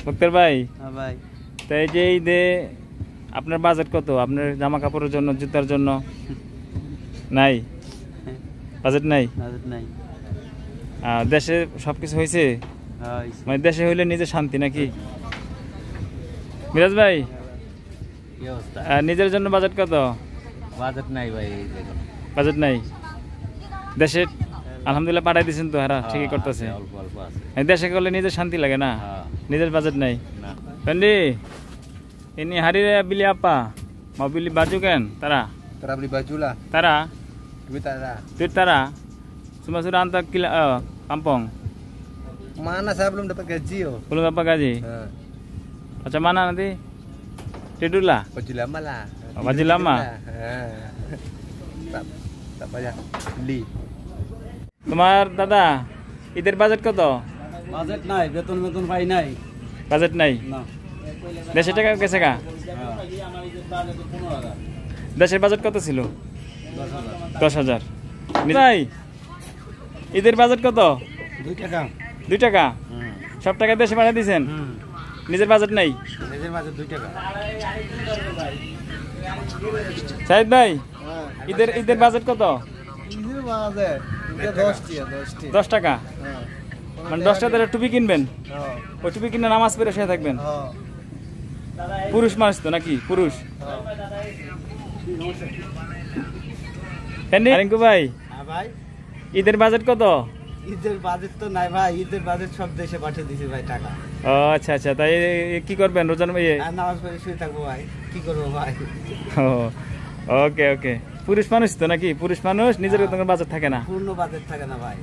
মুক্তার ভাই ভাই তাই যে ঈদে আপনার বাজেট কত? আপনার জামা কাপড়ের জন্য, জুতার জন্য নাই? বাজেট নাই? দেশে সবকিছু হয়েছে? মানে দেশে হইলে নিজে শান্তি নাকি? মিরাজ ভাই নিজের জন্য বাজেট কত? বাজেট নাই ভাই, বাজেট নাই। দেশে আলহামদুলিল্লাহ পাঠাই দিয়েছেন তো, হারা ঠিকই করতেছে। দেশে করলে নিজের শান্তি লাগে না, নিজের বাজেট নাই। Pendi, ini hari raya beli apa? Mau beli baju kan? Tara. Tara beli baju lah. Tara. Duit Tara. Duit Tara. Semua sudah antar ke kampung. Mana saya belum dapat gaji yo. Belum dapat gaji. Macam mana nanti? Tidur lah. Baju lama lah. Baju lama. Tak banyak beli. তোমার দাদা ঈদের budget কত? Budget নাই, বেতন পাই নাই। Budget নাই না। দেশের টাকা গেছে গা? দেশের বাজেট কত ছিল? 10,000। ভাই ঈদের বাজেট কত? 2 টাকা। 2 টাকা? সব টাকা দেশে পাঠিয়ে দিয়েছেন? নিজের বাজেট নাই? নিজের বাজেট 2 টাকা। সাইদ ভাই ঈদের বাজেট কত? ঈদের বাজেট 10 টাকা। মানে 10 টাকা টুপি কিনবেন? ওই টুপি কিনে নামাজ পড়ে শুয়ে থাকবেন? পুরুষ মানুষ তো নাকি? পুরুষ। রিঙ্কু ভাই ভাই ঈদের বাজেট কত? ঈদের বাজেট তো নাই ভাই, ঈদের বাজেট সব দেশে পাঠিয়ে দিয়েছি ভাই টাকা। ও আচ্ছা আচ্ছা, তাই কি করবেন রোজার নামাজ পড়ে শুয়ে থাকবো ভাই, কি করবো ভাই। ওকে ওকে, পুরুষ মানুষ তো নাকি? পুরুষ মানুষ নিজের বাজেট থাকে না, পূর্ণ বাজেট থাকে না ভাই।